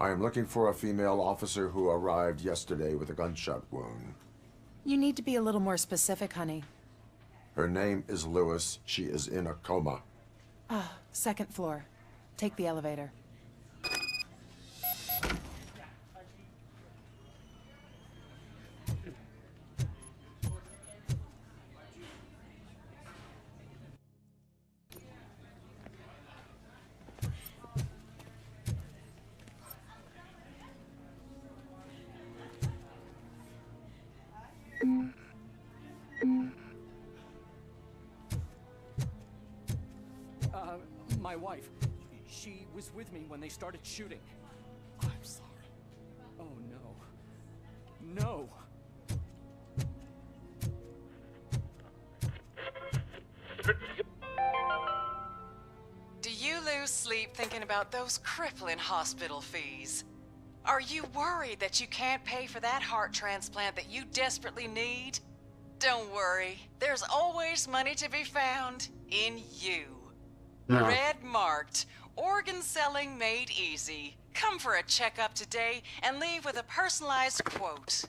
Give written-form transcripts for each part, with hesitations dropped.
I am looking for a female officer who arrived yesterday with a gunshot wound. You need to be a little more specific, honey. Her name is Lewis. She is in a coma. Ah, second floor. Take the elevator. My wife. She was with me when they started shooting. I'm sorry. Oh, no. No! Do you lose sleep thinking about those crippling hospital fees? Are you worried that you can't pay for that heart transplant that you desperately need? Don't worry. There's always money to be found in you. No. Red Marked. Organ selling made easy. Come for a checkup today and leave with a personalized quote.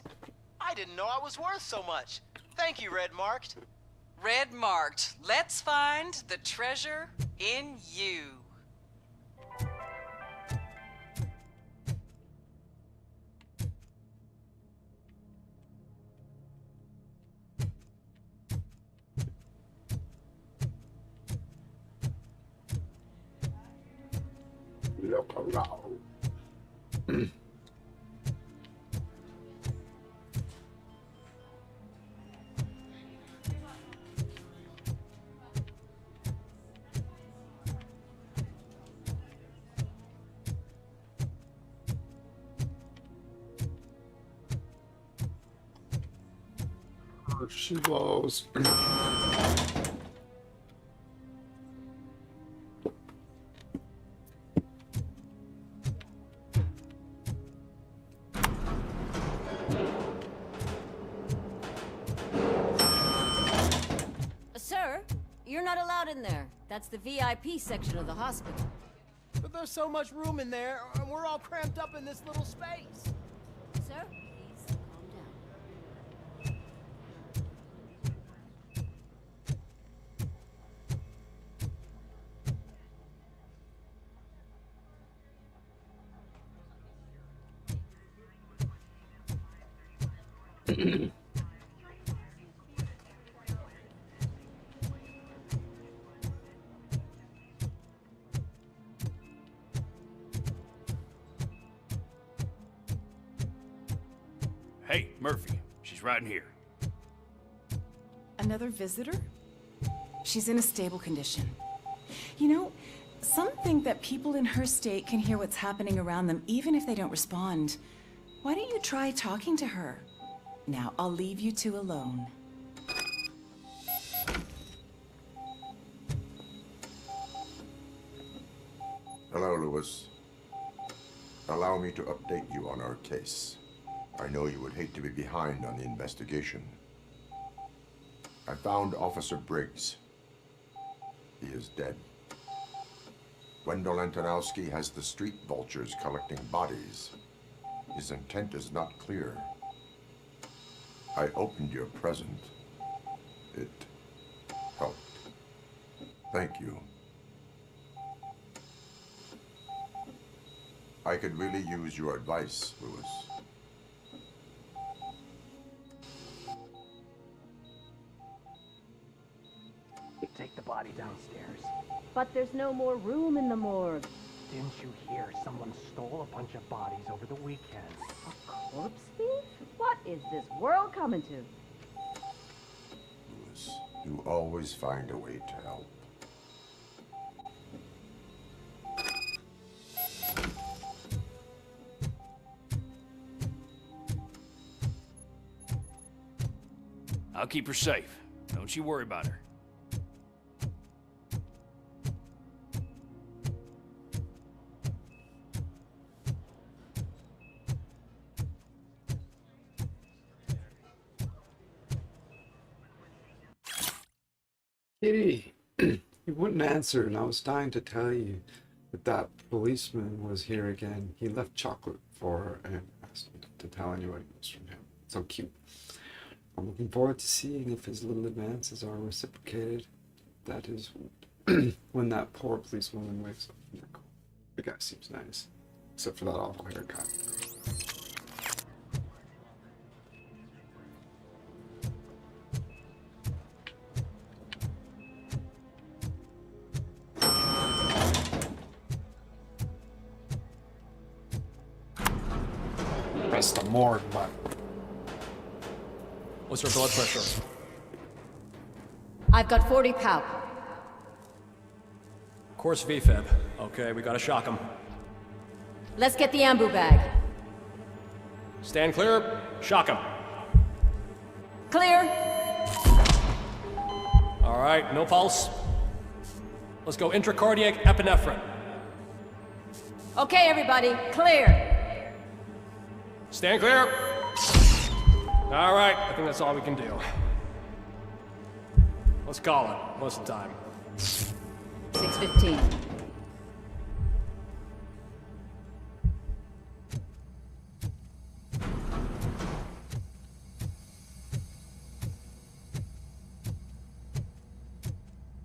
I didn't know I was worth so much. Thank you, Red Marked. Red Marked. Let's find the treasure in you. Look around. She blows. Sir, you're not allowed in there. That's the VIP section of the hospital. But there's so much room in there, and we're all cramped up in this little space. Sir, please calm down. Hey, Murphy. She's right in here. Another visitor? She's in a stable condition. You know, some think that people in her state can hear what's happening around them even if they don't respond. Why don't you try talking to her? Now, I'll leave you two alone. Hello, Lewis. Allow me to update you on our case. I know you would hate to be behind on the investigation. I found Officer Briggs. He is dead. Wendell Antonowski has the street vultures collecting bodies. His intent is not clear. I opened your present. It helped. Thank you. I could really use your advice, Lewis. Take the body downstairs. But there's no more room in the morgue. Didn't you hear someone stole a bunch of bodies over the weekend? A corpse thief? What is this world coming to? Lewis, you always find a way to help. I'll keep her safe. Don't you worry about her. Kitty, you wouldn't answer, and I was dying to tell you that that policeman was here again. He left chocolate for her and asked me to tell anyone it was from him. So cute. I'm looking forward to seeing if his little advances are reciprocated. That is when that poor policewoman wakes up from their coma. The guy seems nice, except for that awful haircut. Press the morgue button. What's her blood pressure? I've got 40 pow. Course VFib. Okay, we gotta shock him. Let's get the ambu bag. Stand clear. Shock him. Clear. All right, no pulse. Let's go intracardiac epinephrine. Okay, everybody, clear. Stand clear. All right, I think that's all we can do. Let's call it. What's the time? 6:15.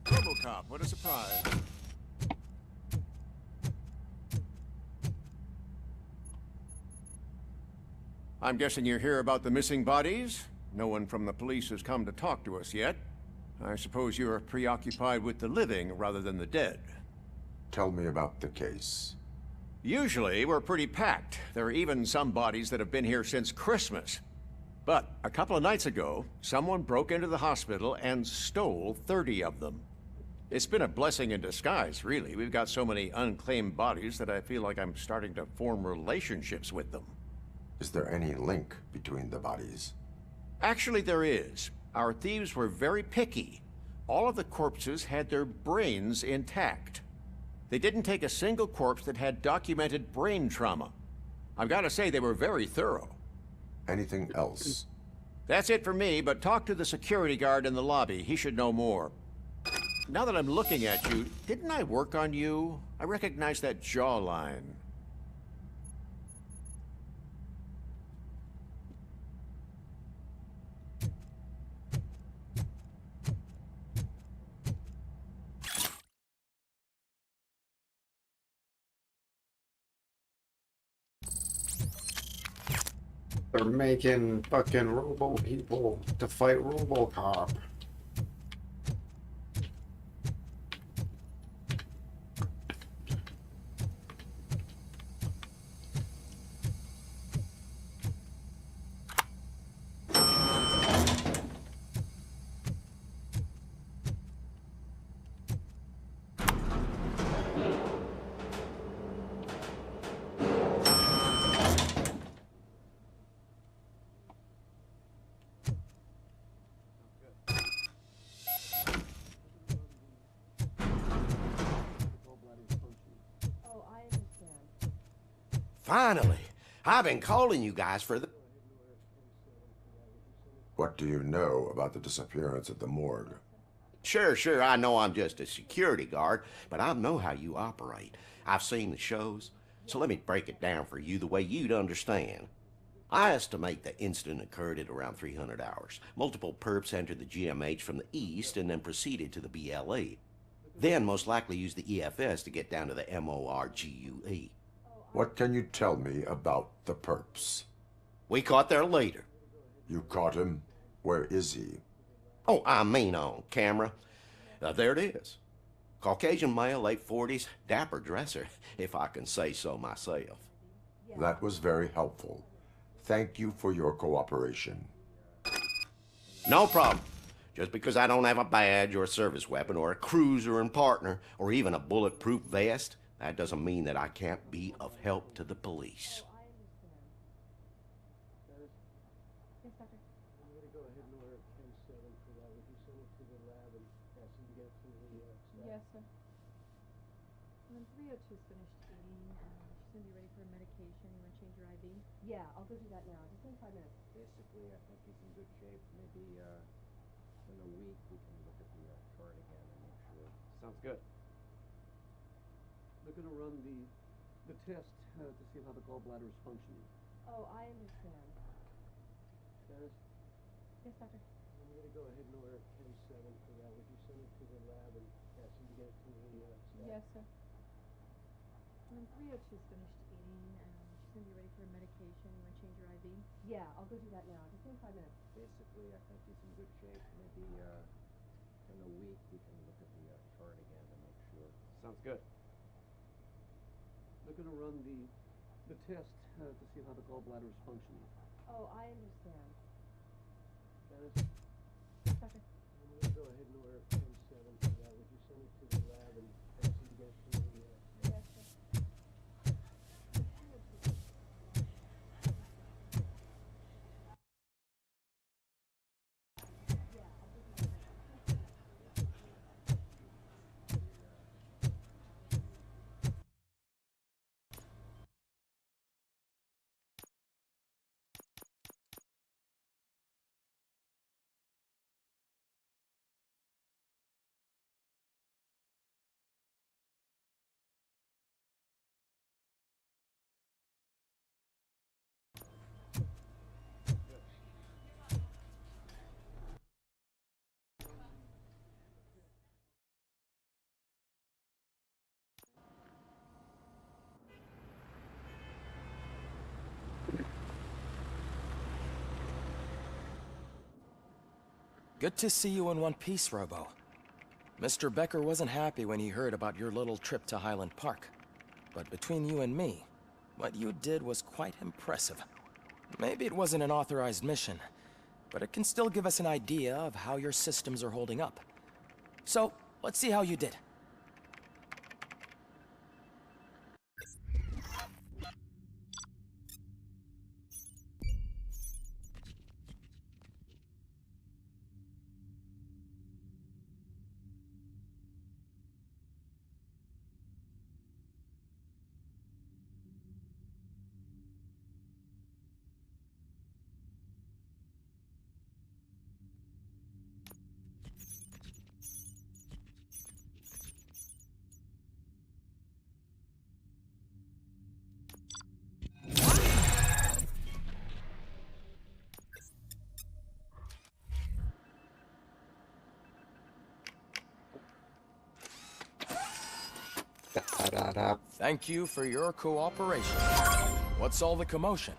RoboCop, what a surprise. I'm guessing you're here about the missing bodies? No one from the police has come to talk to us yet. I suppose you're preoccupied with the living rather than the dead. Tell me about the case. Usually, we're pretty packed. There are even some bodies that have been here since Christmas. But a couple of nights ago, someone broke into the hospital and stole 30 of them. It's been a blessing in disguise, really. We've got so many unclaimed bodies that I feel like I'm starting to form relationships with them. Is there any link between the bodies? Actually, there is. Our thieves were very picky. All of the corpses had their brains intact. They didn't take a single corpse that had documented brain trauma. I've got to say, they were very thorough. Anything else? That's it for me, but talk to the security guard in the lobby. He should know more. Now that I'm looking at you, didn't I work on you? I recognize that jawline. They're making fucking robo people to fight RoboCop. Finally! I've been calling you guys for the... What do you know about the disappearance at the morgue? Sure, I know I'm just a security guard, but I know how you operate. I've seen the shows, so let me break it down for you the way you'd understand. I estimate the incident occurred at around 300 hours. Multiple perps entered the GMH from the east and then proceeded to the BLE. Then most likely used the EFS to get down to the MORGUE. What can you tell me about the perps? We caught their leader. You caught him? Where is he? Oh, I mean on camera. There it is. Caucasian male, late 40s, dapper dresser, if I can say so myself. That was very helpful. Thank you for your cooperation. No problem. Just because I don't have a badge or a service weapon or a cruiser and partner or even a bulletproof vest, that doesn't mean that I can't be of help to the police. gonna go ahead and order Chem 7 for that. Would you send it to the lab and ask them to get it to the staff? Yes, sir. And then 302's finished eating. She's gonna be ready for her medication. You wanna change your IV? Yeah, I'll go do that now. Just give me 5 minutes. Basically, I think he's in good shape. Maybe in a week we can look at the chart again and make sure. Sounds good. They're gonna run the test to see how the gallbladder is functioning. Oh, I understand. Dennis, Yes, doctor. I'm gonna go ahead and order Chem 7 for that. Would you send it to the lab and ask them to get it to the staff? Yes, sir. And then 302's finished eating. She's gonna be ready for her medication. You wanna change your IV? Yeah, I'll go do that now. Just give me 5 minutes. Basically, I think he's in good shape. Maybe in a week we can look at the chart again and make sure. Sounds good. They're gonna run the test to see how the gallbladder is functioning. Oh, I understand. Dennis, Yes, doctor. I'm gonna go ahead and order Chem 7 for that. Would you send it to the lab and ask them to get it to the staff? Yes, sir. Good to see you in one piece, Robo. Mr. Becker wasn't happy when he heard about your little trip to Highland Park. But between you and me, what you did was quite impressive. Maybe it wasn't an authorized mission, but it can still give us an idea of how your systems are holding up. So, let's see how you did. Thank you for your cooperation. What's all the commotion?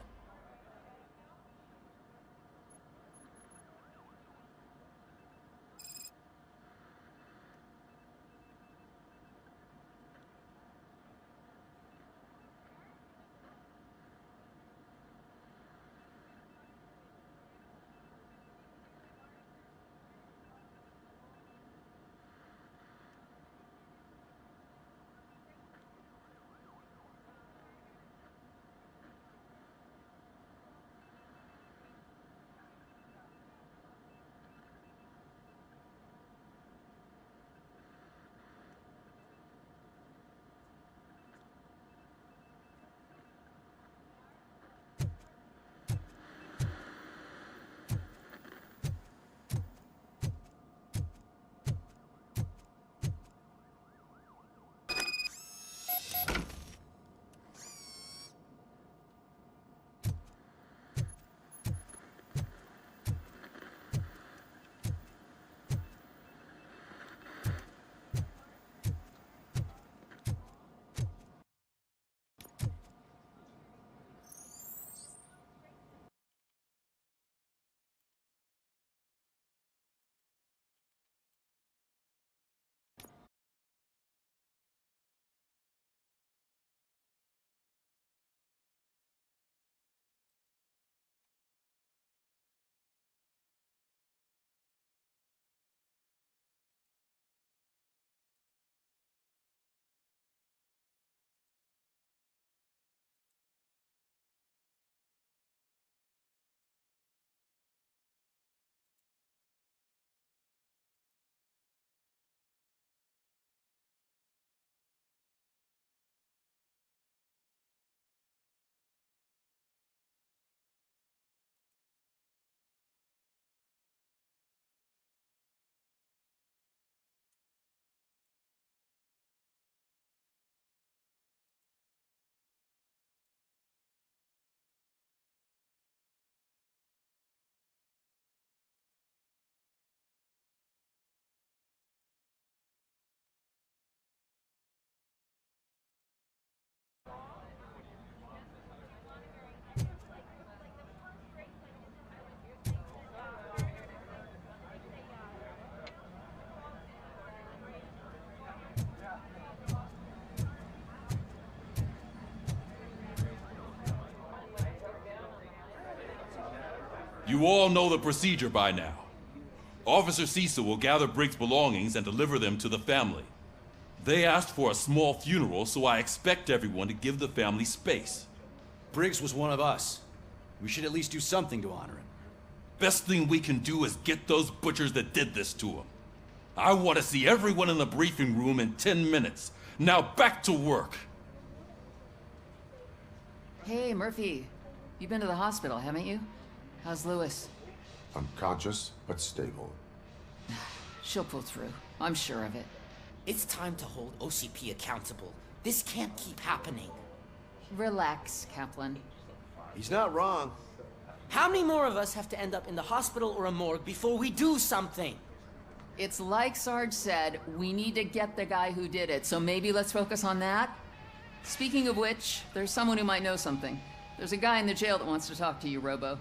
You all know the procedure by now. Officer Cecil will gather Briggs' belongings and deliver them to the family. They asked for a small funeral, so I expect everyone to give the family space. Briggs was one of us. We should at least do something to honor him. Best thing we can do is get those butchers that did this to him. I want to see everyone in the briefing room in 10 minutes. Now back to work. Hey, Murphy. You've been to the hospital, haven't you? How's Lewis? Unconscious, but stable. She'll pull through. I'm sure of it. It's time to hold OCP accountable. This can't keep happening. Relax, Kaplan. He's not wrong. How many more of us have to end up in the hospital or a morgue before we do something? It's like Sarge said, we need to get the guy who did it, so maybe let's focus on that? Speaking of which, there's someone who might know something. There's a guy in the jail that wants to talk to you, Robo.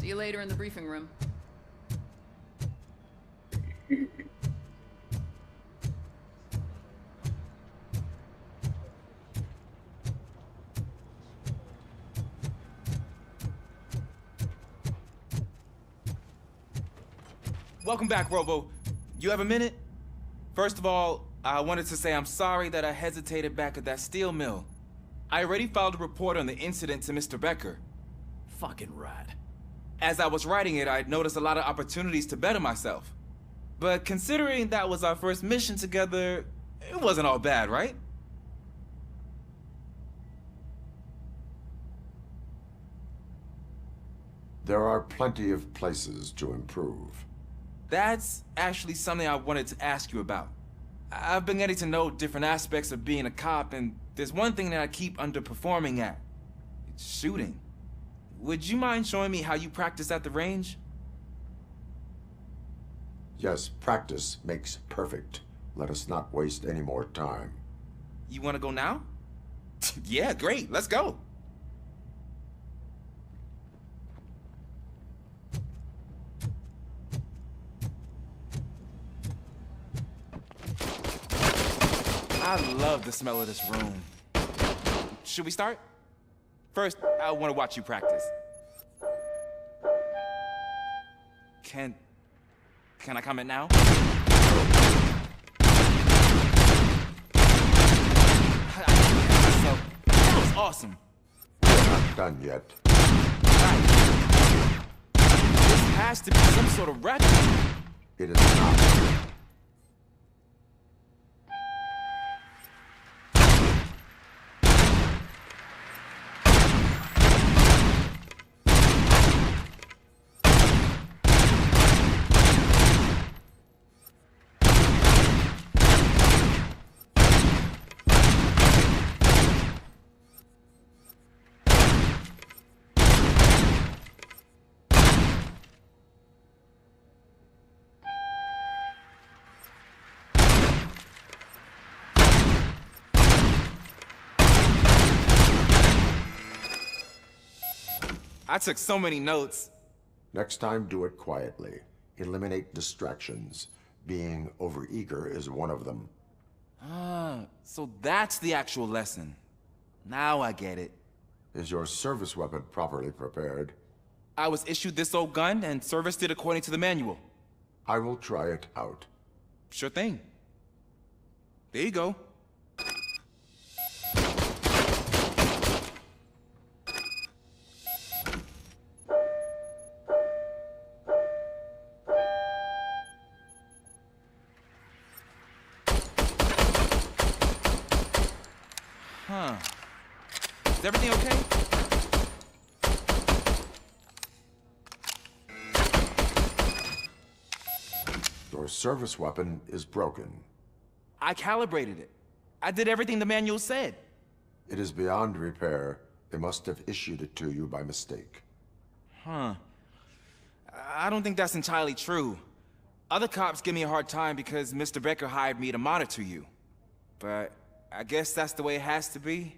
See you later in the briefing room. Welcome back, Robo. You have a minute? First of all, I wanted to say I'm sorry that I hesitated back at that steel mill. I already filed a report on the incident to Mr. Becker. Fucking rad. As I was writing it, I'd noticed a lot of opportunities to better myself. But considering that was our first mission together, it wasn't all bad, right? There are plenty of places to improve. That's actually something I wanted to ask you about. I've been getting to know different aspects of being a cop, and there's one thing that I keep underperforming at. It's shooting. Would you mind showing me how you practice at the range? Yes, practice makes perfect. Let us not waste any more time. You want to go now? Yeah, great. Let's go. I love the smell of this room. Should we start? First, I want to watch you practice. Can I comment now? So, that was awesome. Not done yet. Right. This has to be some sort of ratchet. It is not. I took so many notes. Next time, do it quietly. Eliminate distractions. Being overeager is one of them. Ah, so that's the actual lesson. Now I get it. Is your service weapon properly prepared? I was issued this old gun and serviced it according to the manual. I will try it out. Sure thing. There you go. Huh. Is everything okay? Your service weapon is broken. I calibrated it. I did everything the manual said. It is beyond repair. They must have issued it to you by mistake. Huh. I don't think that's entirely true. Other cops give me a hard time because Mr. Becker hired me to monitor you. But I guess that's the way it has to be.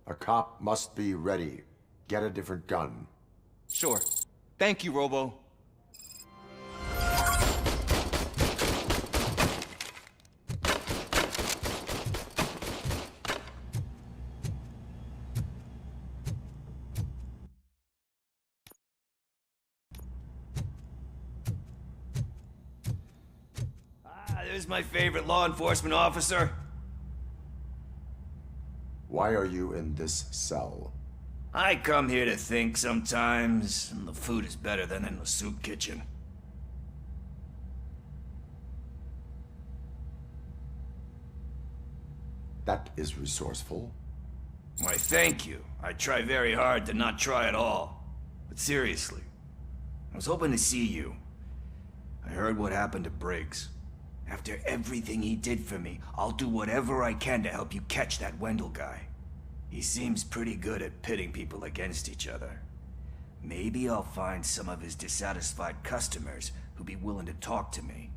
A cop must be ready. Get a different gun. Sure. Thank you, Robo. There's my favorite law enforcement officer. Why are you in this cell? I come here to think sometimes, and the food is better than in the soup kitchen. That is resourceful. Why, thank you. I try very hard to not try at all. But seriously, I was hoping to see you. I heard what happened to Briggs. After everything he did for me, I'll do whatever I can to help you catch that Wendell guy. He seems pretty good at pitting people against each other. Maybe I'll find some of his dissatisfied customers who'd be willing to talk to me.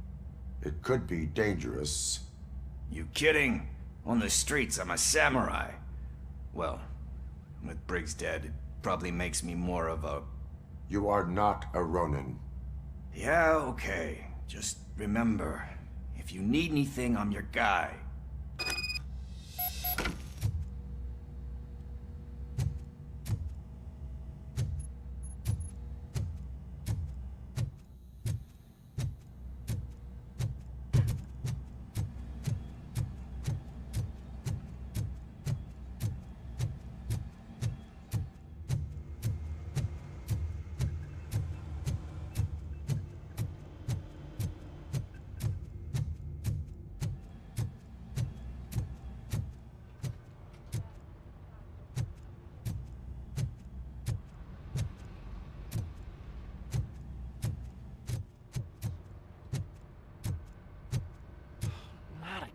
It could be dangerous. You kidding? On the streets, I'm a samurai. Well, with Briggs dead, it probably makes me more of a... You are not a Ronin. Yeah, okay. Just remember, if you need anything, I'm your guy.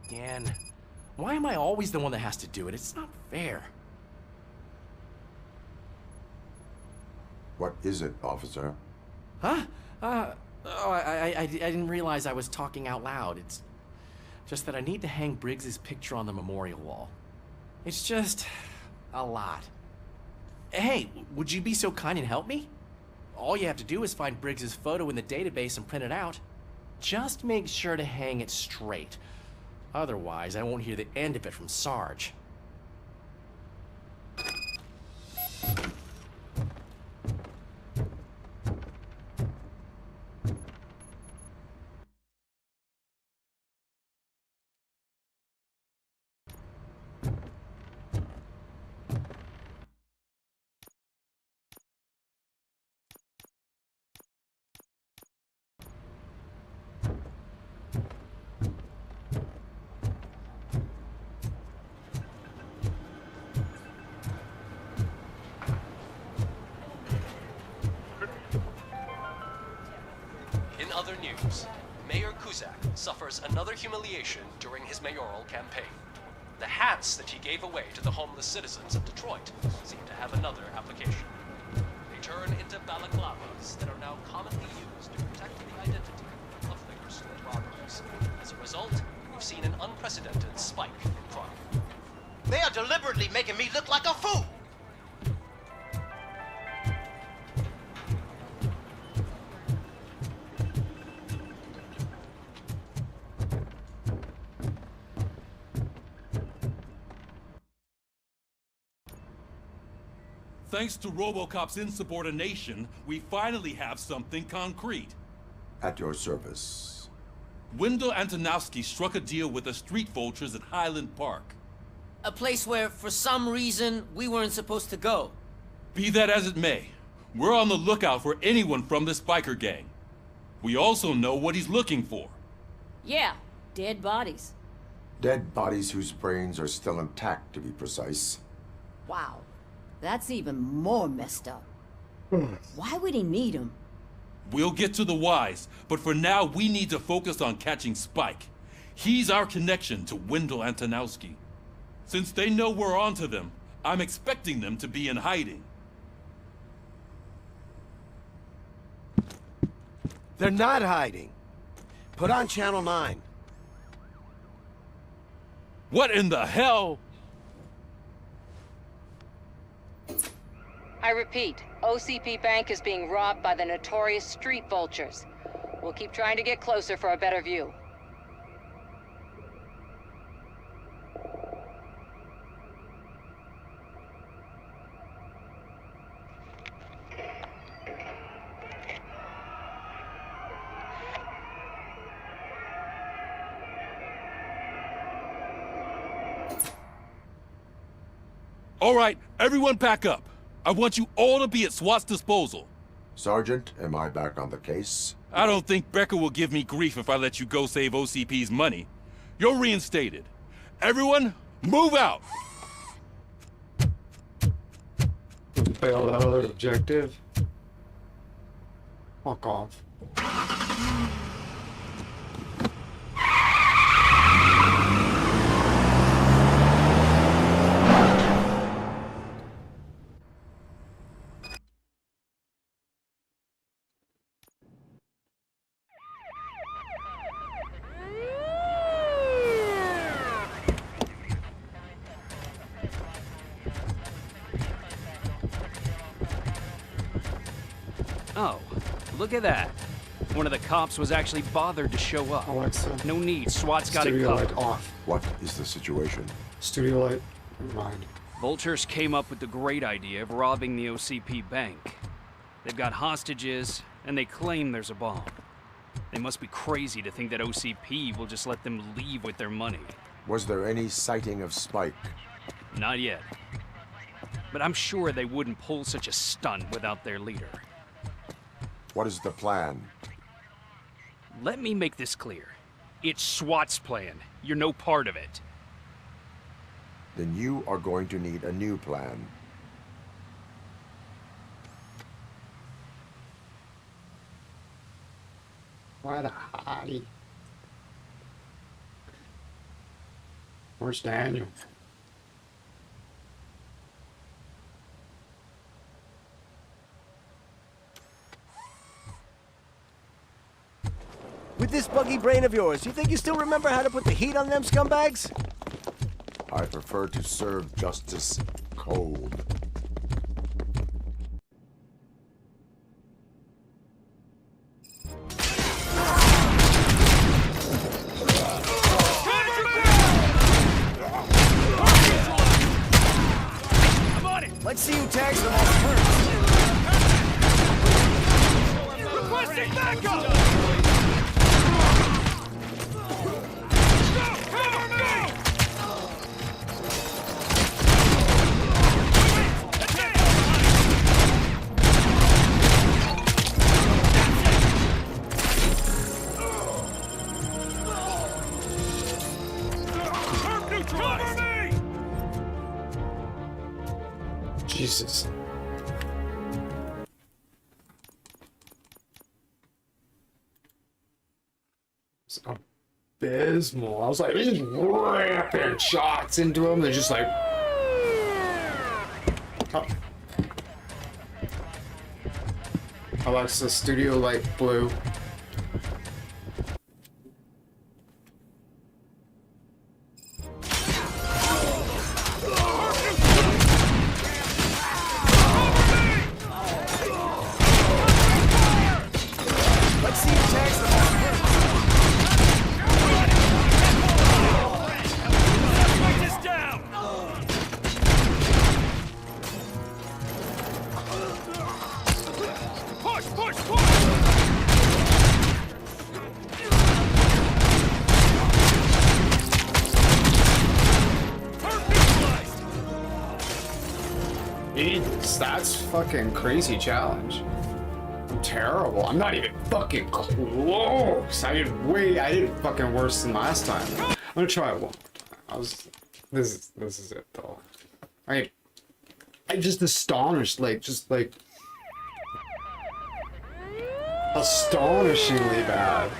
Again. Why am I always the one that has to do it? It's not fair. What is it, officer? Huh? I didn't realize I was talking out loud. It's just that I need to hang Briggs's picture on the memorial wall. It's just a lot. Hey, would you be so kind and help me? All you have to do is find Briggs's photo in the database and print it out. Just make sure to hang it straight. Otherwise, I won't hear the end of it from Sarge. In other news, Mayor Kuzak suffers another humiliation during his mayoral campaign. The hats that he gave away to the homeless citizens of Detroit seem to have another application. They turn into balaclavas that are now commonly used to protect the identity of liquor-store robbers. As a result, we've seen an unprecedented spike in crime. They are deliberately making me look like a fool! Thanks to RoboCop's insubordination, we finally have something concrete. At your service. Wendell Antonowski struck a deal with the street vultures at Highland Park. A place where, for some reason, we weren't supposed to go. Be that as it may, we're on the lookout for anyone from this biker gang. We also know what he's looking for. Yeah, dead bodies. Dead bodies whose brains are still intact, to be precise. Wow, that's even more messed up. Why would he need them? We'll get to the whys, but for now we need to focus on catching Spike. He's our connection to Wendell Antonowski. Since they know we're onto them, I'm expecting them to be in hiding. They're not hiding. Put on Channel 9. What in the hell? I repeat, OCP Bank is being robbed by the notorious street vultures. We'll keep trying to get closer for a better view. All right, everyone back up. I want you all to be at SWAT's disposal. Sergeant, am I back on the case? I don't think Becker will give me grief if I let you go save OCP's money. You're reinstated. Everyone, move out! Failed out of their objective. Fuck off. Oh, look at that. One of the cops was actually bothered to show up. Alexa. No need, SWAT's got it Studio covered. light off. What is the situation? Studio light. Mind. Vultures came up with the great idea of robbing the OCP bank. They've got hostages, and they claim there's a bomb. They must be crazy to think that OCP will just let them leave with their money. Was there any sighting of Spike? Not yet. But I'm sure they wouldn't pull such a stunt without their leader. What is the plan? Let me make this clear. It's SWAT's plan. You're no part of it. Then you are going to need a new plan. What a hottie. Where's Daniel? With this buggy brain of yours, you think you still remember how to put the heat on them scumbags? I prefer to serve justice cold. Let's see who tags them all first. Requesting backup! Jesus. It's abysmal. I was like, just ramping shots into them. They're just like. Oh. Alexa, studio light blue. Let's see who tags them all first. Jesus, that's fucking crazy challenge. I'm terrible. I'm not even fucking close. I did fucking worse than last time. I'm gonna try it one more time. This is it though. I'm just astonished, like Astonishingly bad.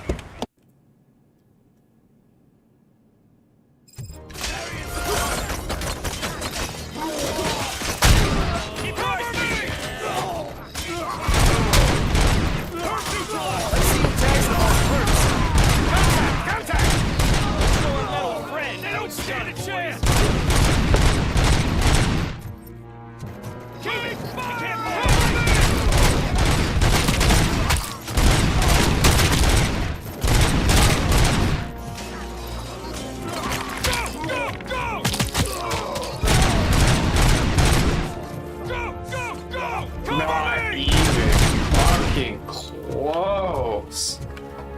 Not even fucking close.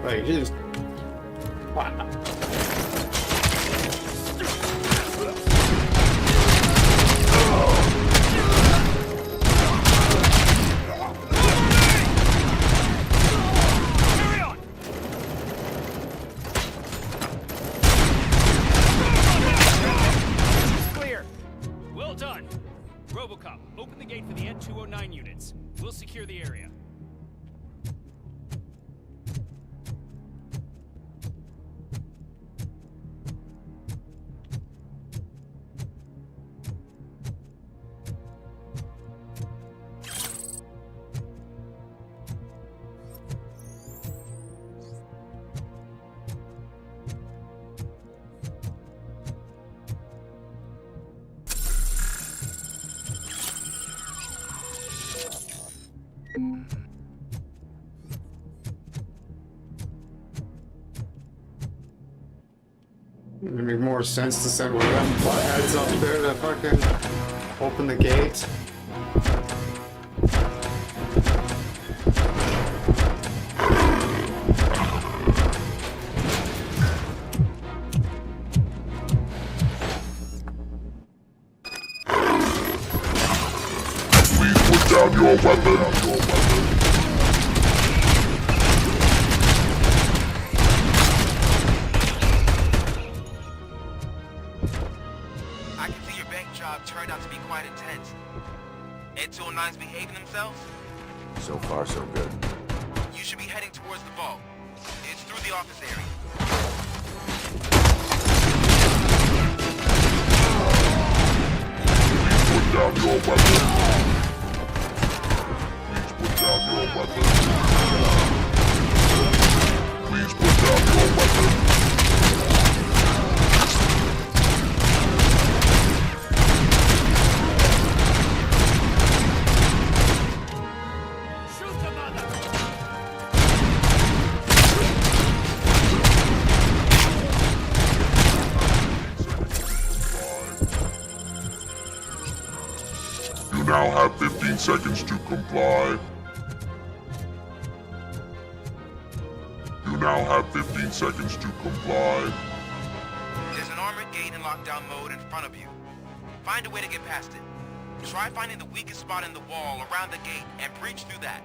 Like, just wow. Clear. Well done. RoboCop, open the gate for the N209 units. We'll secure the area. It would make more sense to send one of them buttheads up there to fucking open the gate. Please put down your weapon. I can see your bank job turned out to be quite intense. N209's behaving themselves? So far, so good. You should be heading towards the vault. It's through the office area. Please put down your weapon. Please put down your weapon. Please put down your weapon. You now have 15 seconds to comply. You now have 15 seconds to comply. There's an armored gate in lockdown mode in front of you. Find a way to get past it. Try finding the weakest spot in the wall around the gate and breach through that.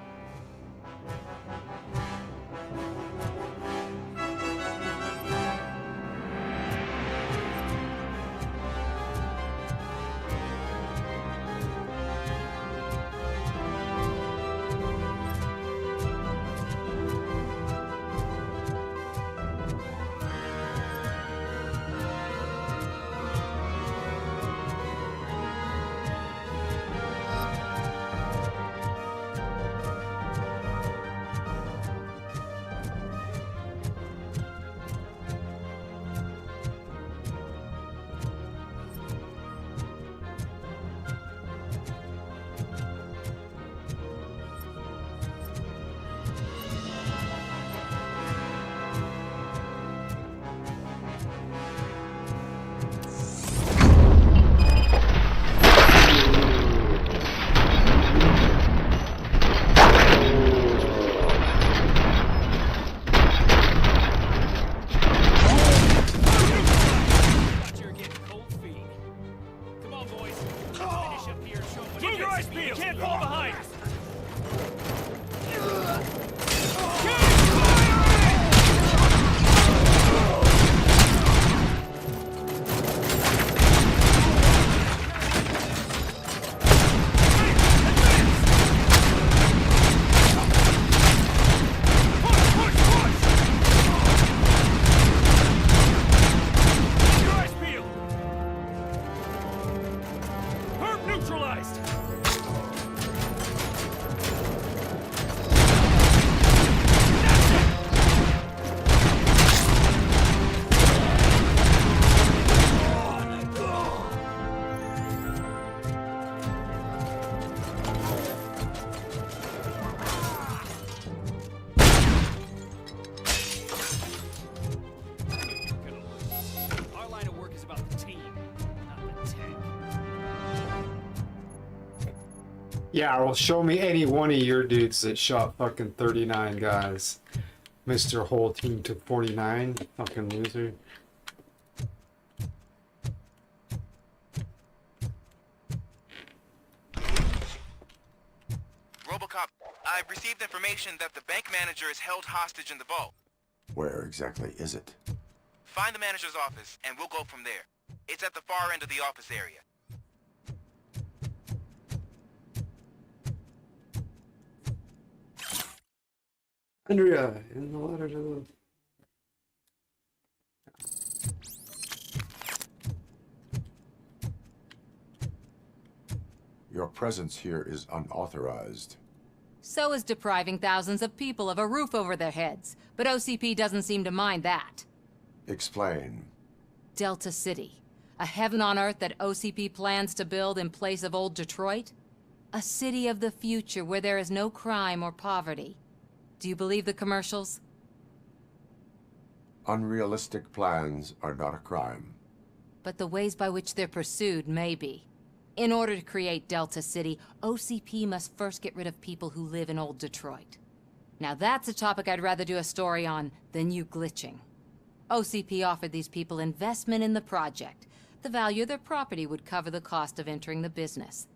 Yeah, well, show me any one of your dudes that shot fucking 39 guys. Mr. Whole team took 49. Fucking loser. Robocop, I've received information that the bank manager is held hostage in the vault. Where exactly is it? Find the manager's office, and we'll go from there. It's at the far end of the office area. Andrea, in the letter to the... Your presence here is unauthorized. So is depriving thousands of people of a roof over their heads. But OCP doesn't seem to mind that. Explain. Delta City. A heaven on earth that OCP plans to build in place of old Detroit? A city of the future where there is no crime or poverty. Do you believe the commercials? Unrealistic plans are not a crime. But the ways by which they're pursued may be. In order to create Delta City, OCP must first get rid of people who live in old Detroit. Now that's a topic I'd rather do a story on than you glitching. OCP offered these people investment in the project. The value of their property would cover the cost of entering the business.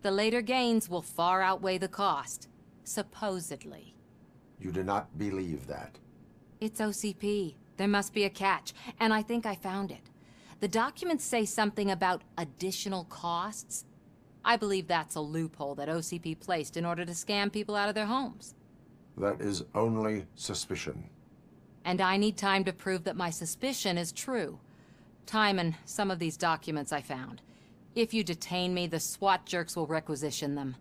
The later gains will far outweigh the cost, supposedly. You do not believe that. It's OCP. There must be a catch, and I think I found it. The documents say something about additional costs. I believe that's a loophole that OCP placed in order to scam people out of their homes. That is only suspicion. And I need time to prove that my suspicion is true. Time and some of these documents I found. If you detain me, the SWAT jerks will requisition them.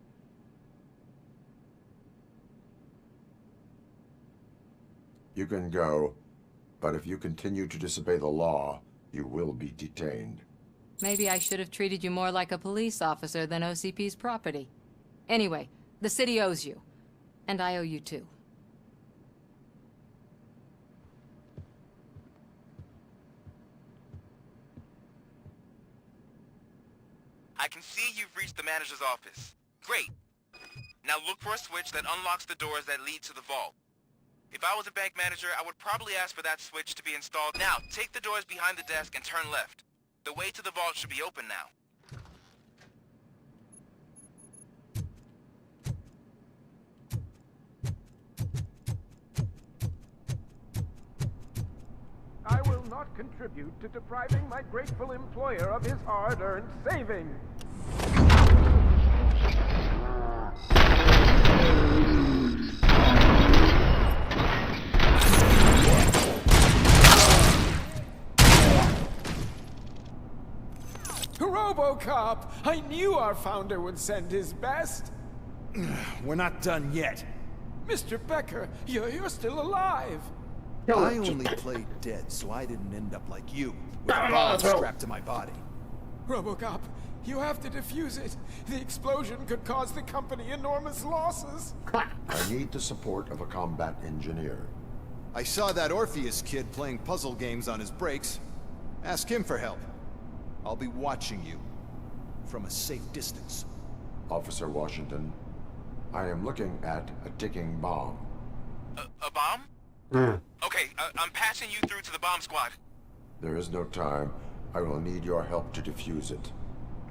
You can go, but if you continue to disobey the law, you will be detained. Maybe I should have treated you more like a police officer than OCP's property. Anyway, the city owes you. And I owe you too. I can see you've reached the manager's office. Great. Now look for a switch that unlocks the doors that lead to the vault. If I was a bank manager, I would probably ask for that switch to be installed. Now, take the doors behind the desk and turn left. The way to the vault should be open now. I will not contribute to depriving my grateful employer of his hard-earned savings. RoboCop! I knew our founder would send his best! We're not done yet. Mr. Becker, you're still alive! I only played dead, so I didn't end up like you, with a bomb strapped to my body. RoboCop, you have to defuse it. The explosion could cause the company enormous losses. I need the support of a combat engineer. I saw that Orpheus kid playing puzzle games on his breaks. Ask him for help. I'll be watching you from a safe distance. Officer Washington, I am looking at a ticking bomb. A bomb? Okay, I'm passing you through to the bomb squad. There is no time. I will need your help to defuse it.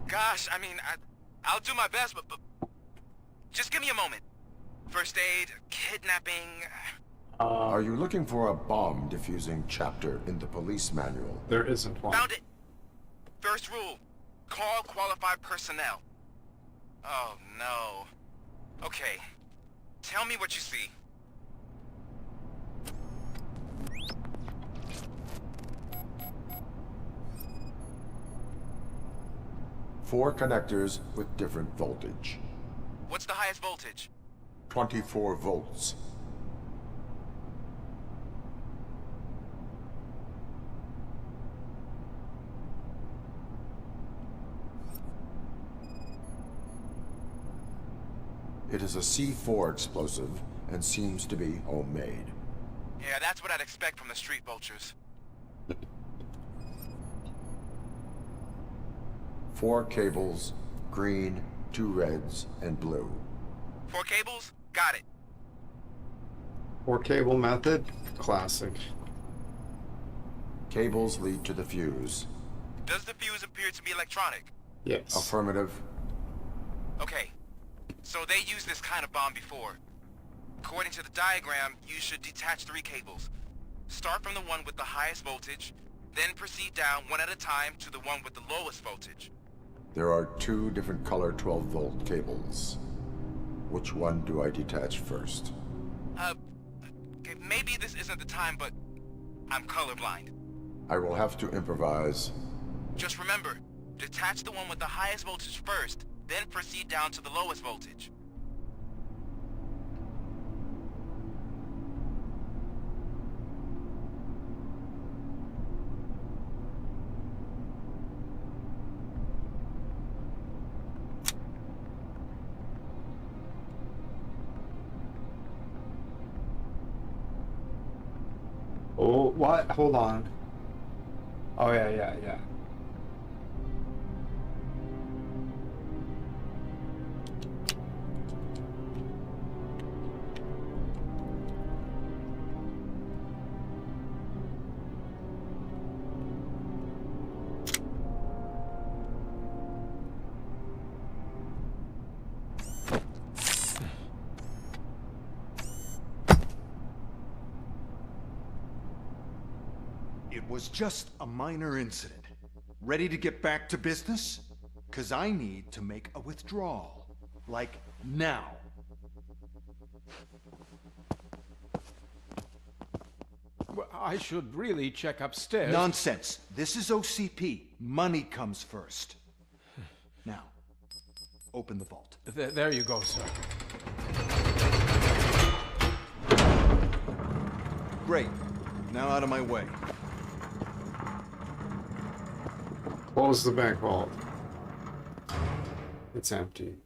Gosh, I mean, I'll do my best, but just give me a moment. First aid, kidnapping... Are you looking for a bomb defusing chapter in the police manual? There isn't one. Found it! First rule, call qualified personnel. Oh, no. Okay, tell me what you see. Four connectors with different voltage. What's the highest voltage? 24 volts. It is a C4 explosive and seems to be homemade. Yeah, that's what I'd expect from the street vultures. 4 cables, green, 2 reds, and blue. 4 cables? Got it. 4 cable method? Classic. Cables lead to the fuse. Does the fuse appear to be electronic? Yes. Affirmative. Okay. So they used this kind of bomb before. According to the diagram, you should detach 3 cables. Start from the one with the highest voltage, then proceed down one at a time to the one with the lowest voltage. There are 2 different color 12-volt cables. Which one do I detach first? Okay, maybe this isn't the time, but I'm colorblind. I will have to improvise. Just remember, detach the one with the highest voltage first, then proceed down to the lowest voltage. Oh, what? Hold on. Oh, yeah. It was just a minor incident. Ready to get back to business? 'Cause I need to make a withdrawal. Like, now. Well, I should really check upstairs. Nonsense. This is OCP. Money comes first. Now, open the vault. There you go, sir. Great. Now out of my way. Close the bank vault. It's empty.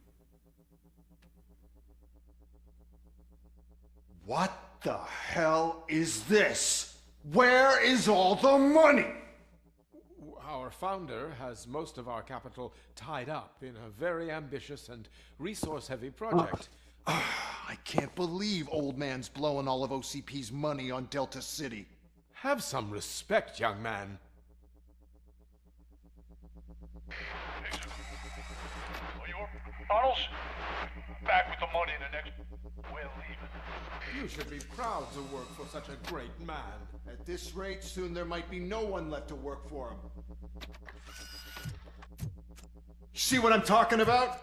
What the hell is this? Where is all the money? Our founder has most of our capital tied up in a very ambitious and resource-heavy project. I can't believe old man's blowing all of OCP's money on Delta City. Have some respect, young man. Bottles? Back with the money in the next... We're leaving. You should be proud to work for such a great man. At this rate, soon there might be no one left to work for him. See what I'm talking about?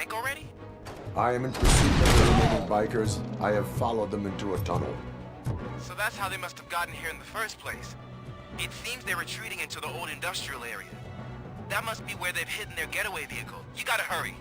bank already? I am in pursuit of the remaining bikers. I have followed them into a tunnel. So that's how they must have gotten here in the first place. It seems they're retreating into the old industrial area. That must be where they've hidden their getaway vehicle. You gotta hurry.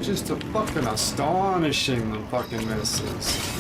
Just a fucking astonishing fucking misses.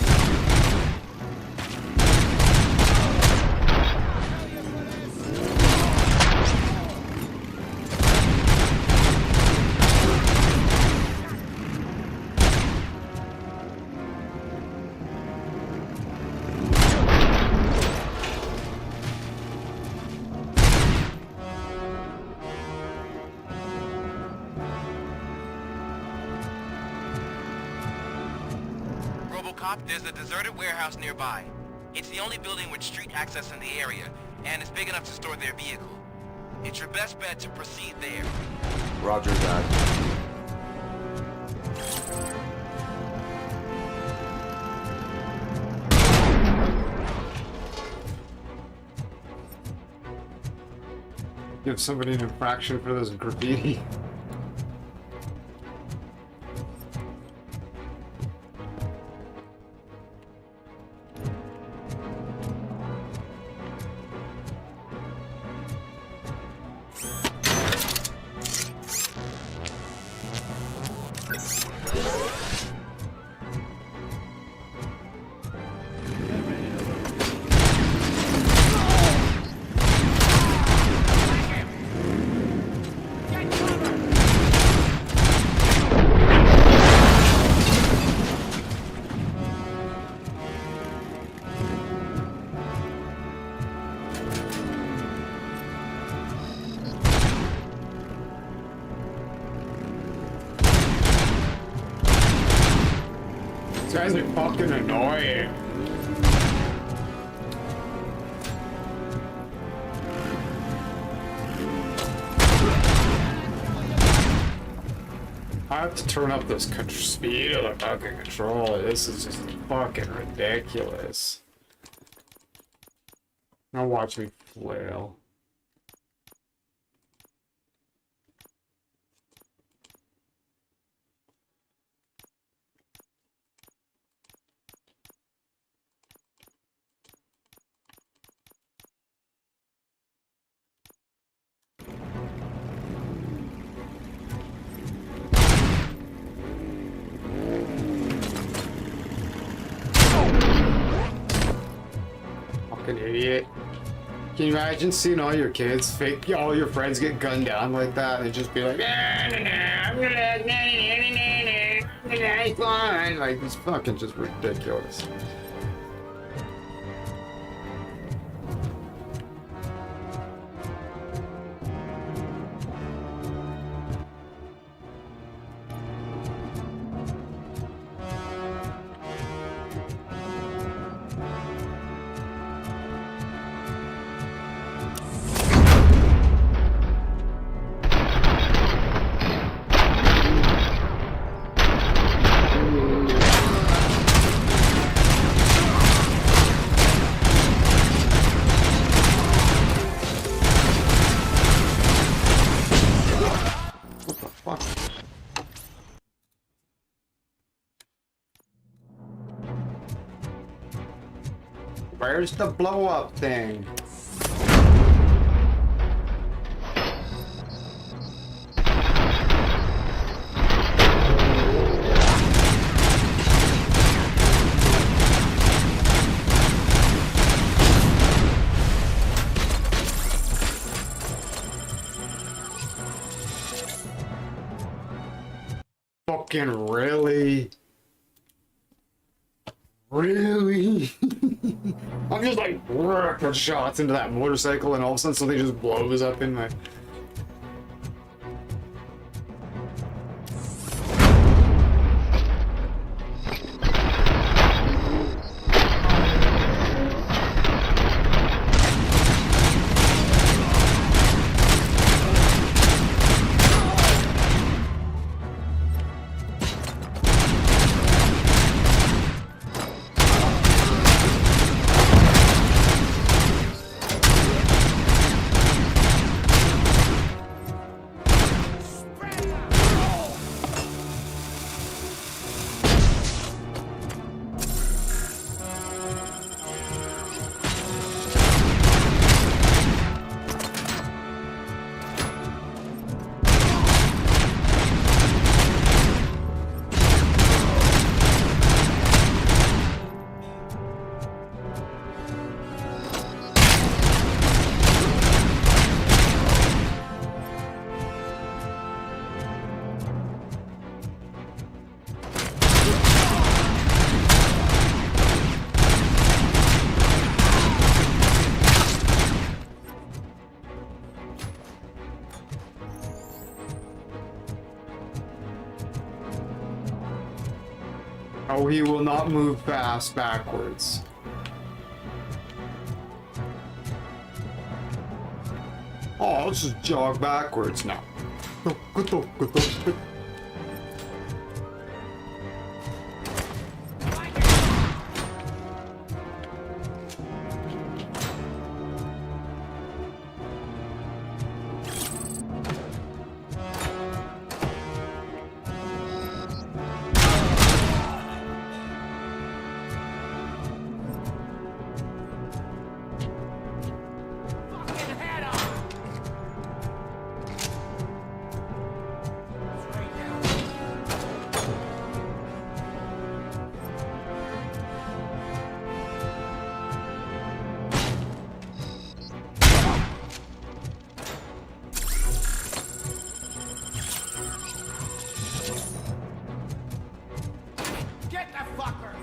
There's a deserted warehouse nearby. It's the only building with street access in the area, and it's big enough to store their vehicle. It's your best bet to proceed there. Roger that. Give somebody an infraction for this graffiti. These guys are fucking annoying. I have to turn up this speed of the fucking controller. This is just fucking ridiculous. Now watch me flail. Idiot. Can you imagine seeing all your kids, all your friends get gunned down like that and just be like, like, it's fucking just ridiculous. Where's the blow up thing? Fucking really? Really? I'm just like ripping shots into that motorcycle and all of a sudden something just blows up in my... Oh, he will not move fast backwards. Oh, let's just jog backwards now. Get the fucker!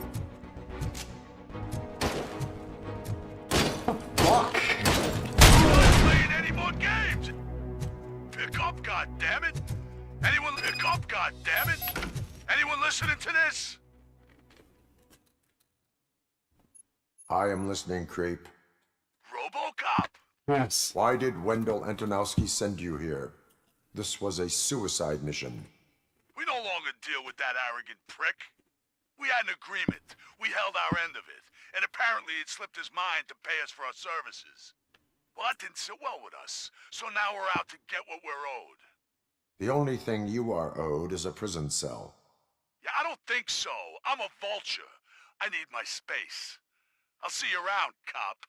Fuck! Playing any more games? Pick up, goddammit! Anyone pick up, goddammit! Anyone listening to this? I am listening, Creep. RoboCop? Yes. Why did Wendell Antonowski send you here? This was a suicide mission. We no longer deal with that arrogant prick. We had an agreement. We held our end of it. And apparently it slipped his mind to pay us for our services. Well, that didn't sit well with us. So now we're out to get what we're owed. The only thing you are owed is a prison cell. Yeah, I don't think so. I'm a vulture. I need my space. I'll see you around, cop.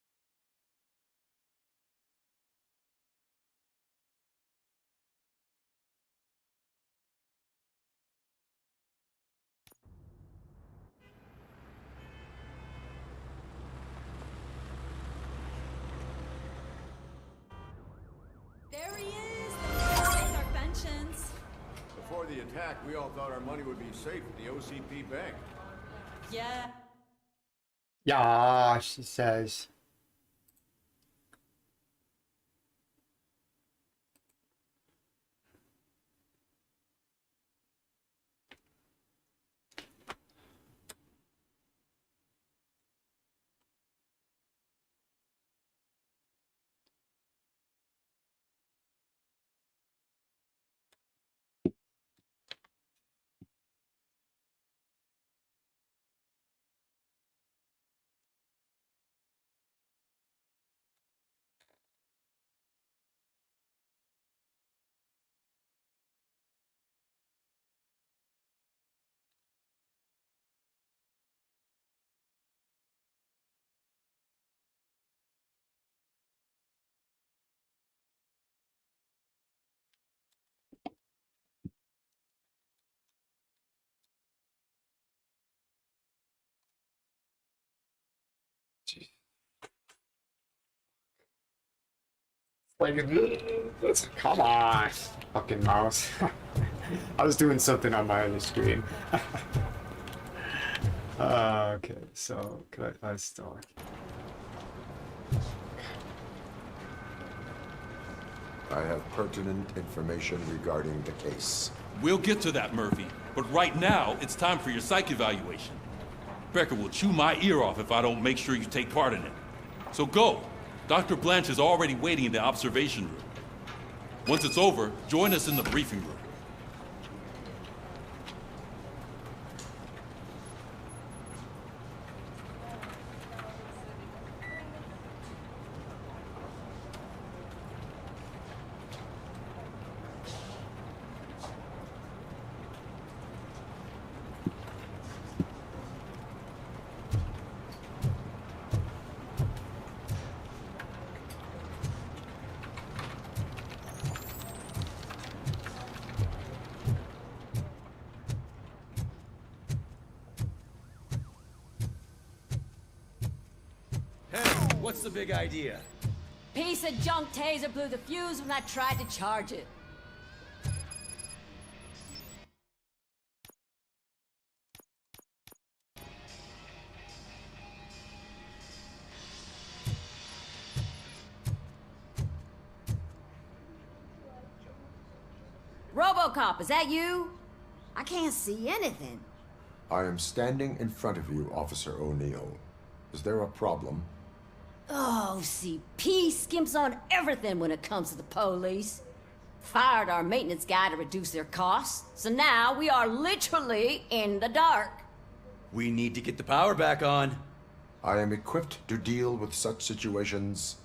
There he is! Our pensions. Before the attack, we all thought our money would be safe at the OCP bank. Yeah. Yeah, she says. Like, come on, fucking mouse. I was doing something on my other screen. Okay, so could I start? I have pertinent information regarding the case. We'll get to that, Murphy. But right now, it's time for your psych evaluation. Becker will chew my ear off if I don't make sure you take part in it. So go. Dr. Blanche is already waiting in the observation room. Once it's over, join us in the briefing room. What's the big idea? Piece of junk taser blew the fuse when I tried to charge it. RoboCop, is that you? I can't see anything. I am standing in front of you, Officer O'Neill. Is there a problem? Oh, CP skimps on everything when it comes to the police. Fired our maintenance guy to reduce their costs, so now we are literally in the dark. We need to get the power back on. I am equipped to deal with such situations.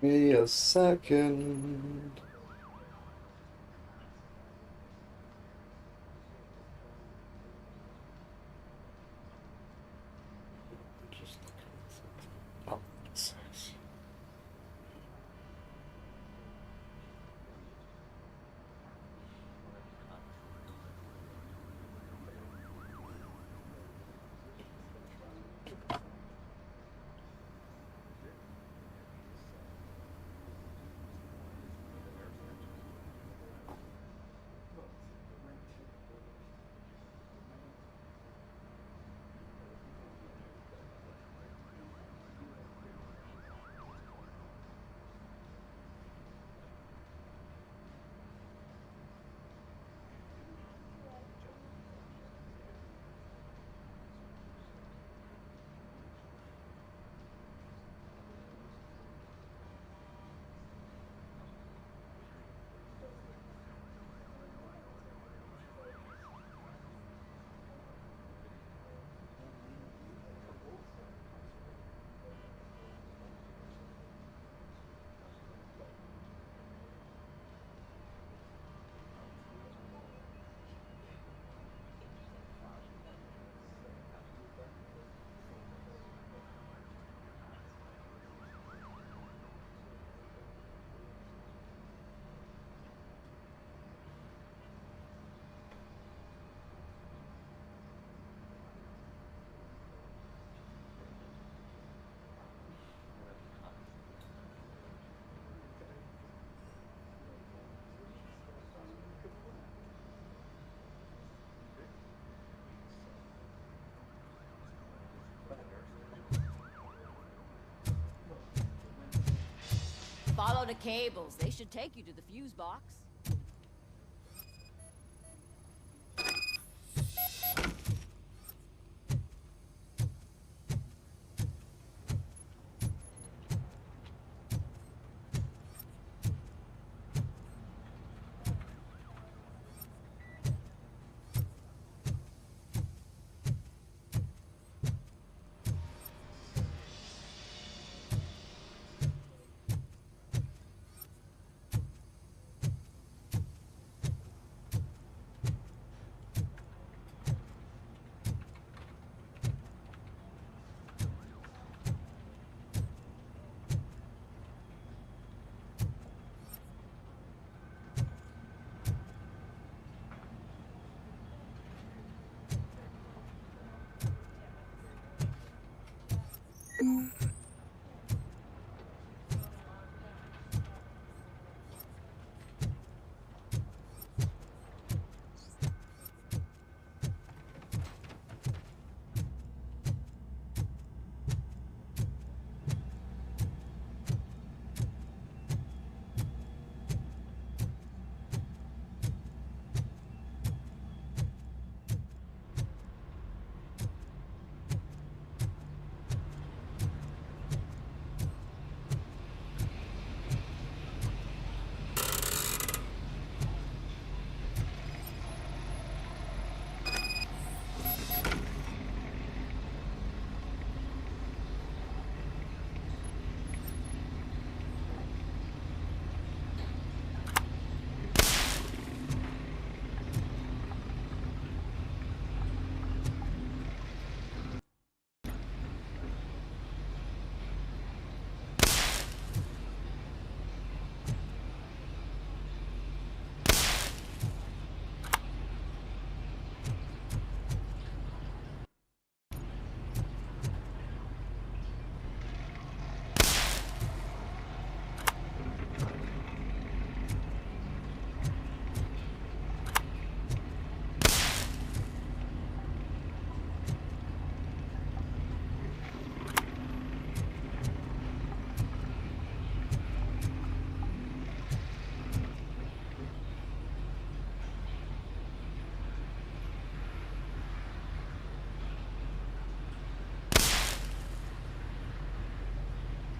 Give me a second. Follow the cables. They should take you to the fuse box.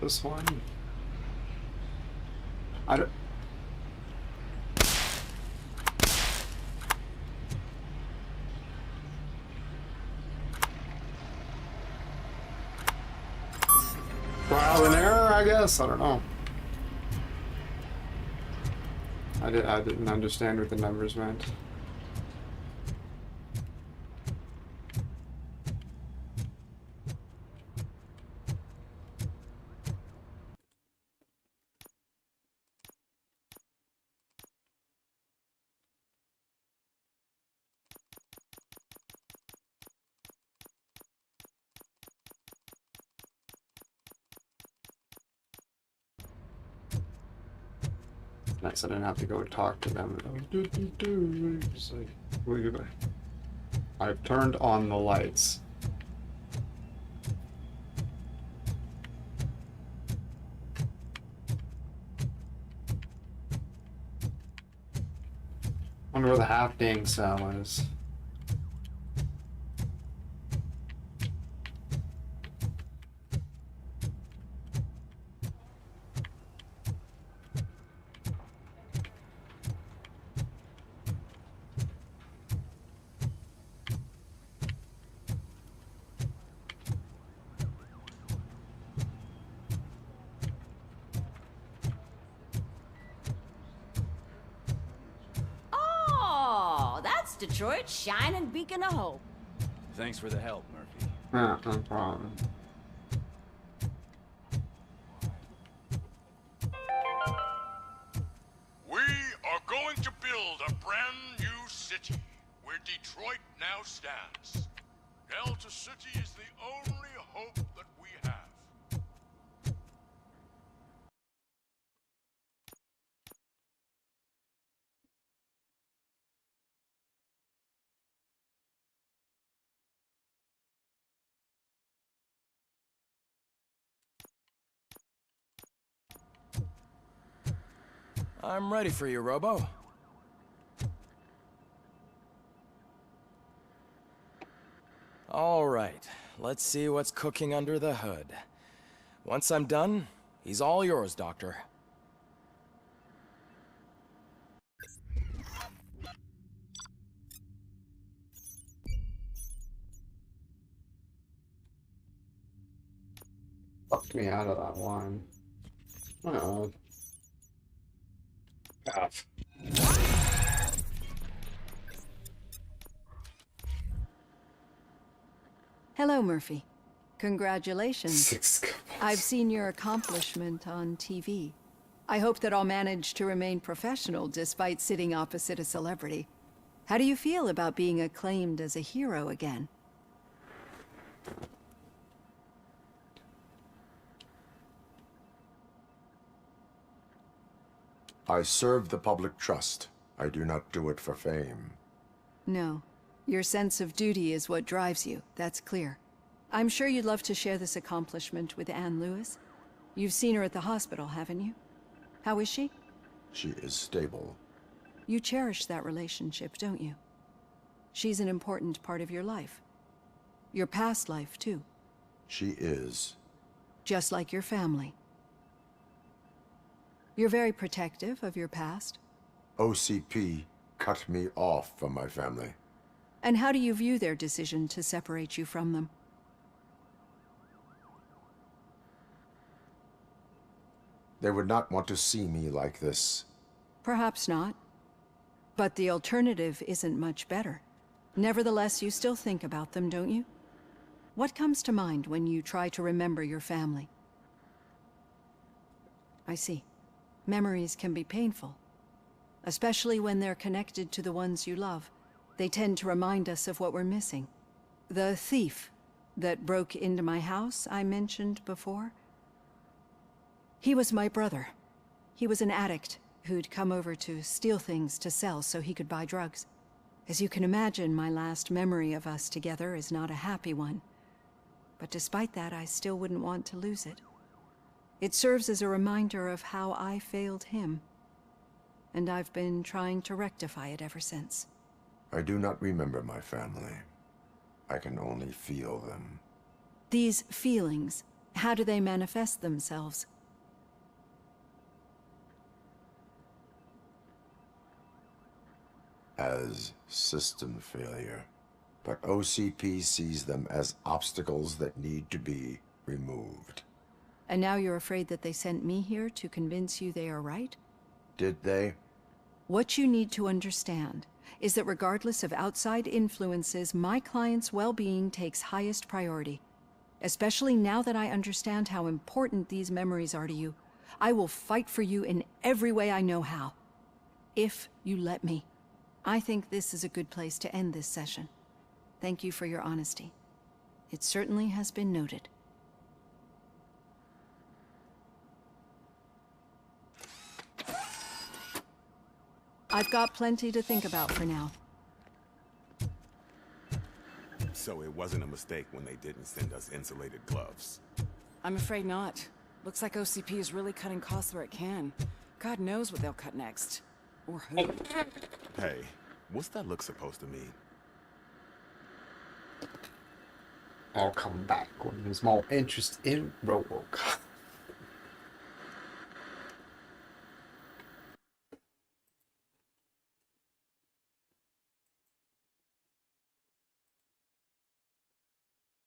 this one. I don't... Trial and error, I guess. I don't know. I didn't understand what the numbers meant. Nice, I didn't have to go talk to them. Just like, I've turned on the lights. Wonder where the half-dang cell is. Detroit's shining beacon of hope. Thanks for the help, Murphy. No problem. We are going to build a brand new city where Detroit now stands. Delta City is the only hope that we have. I'm ready for you, Robo. All right, let's see what's cooking under the hood. Once I'm done, he's all yours, Doctor. Fucked me out of that one. Oh. F. Hello, Murphy. Congratulations. I've seen your accomplishment on TV. I hope that I'll manage to remain professional despite sitting opposite a celebrity. How do you feel about being acclaimed as a hero again? I serve the public trust. I do not do it for fame. No. Your sense of duty is what drives you, that's clear. I'm sure you'd love to share this accomplishment with Anne Lewis. You've seen her at the hospital, haven't you? How is she? She is stable. You cherish that relationship, don't you? She's an important part of your life. Your past life, too. She is. Just like your family. You're very protective of your past. OCP cut me off from my family. And how do you view their decision to separate you from them? They would not want to see me like this. Perhaps not. But the alternative isn't much better. Nevertheless, you still think about them, don't you? What comes to mind when you try to remember your family? I see. Memories can be painful, especially when they're connected to the ones you love. They tend to remind us of what we're missing. The thief that broke into my house I mentioned before, he was my brother. He was an addict who'd come over to steal things to sell so he could buy drugs. As you can imagine, my last memory of us together is not a happy one. But despite that, I still wouldn't want to lose it. It serves as a reminder of how I failed him. And I've been trying to rectify it ever since. I do not remember my family. I can only feel them. These feelings, How do they manifest themselves? As system failure. But OCP sees them as obstacles that need to be removed. And now you're afraid that they sent me here to convince you they are right? Did they? What you need to understand is that regardless of outside influences, my client's well-being takes highest priority. Especially now that I understand how important these memories are to you, I will fight for you in every way I know how. If you let me. I think this is a good place to end this session. Thank you for your honesty. It certainly has been noted. I've got plenty to think about for now. So it wasn't a mistake when they didn't send us insulated gloves. I'm afraid not. Looks like OCP is really cutting costs where it can. God knows what they'll cut next. Or who. Hey, what's that look supposed to mean? I'll come back when there's more interest in RoboCop.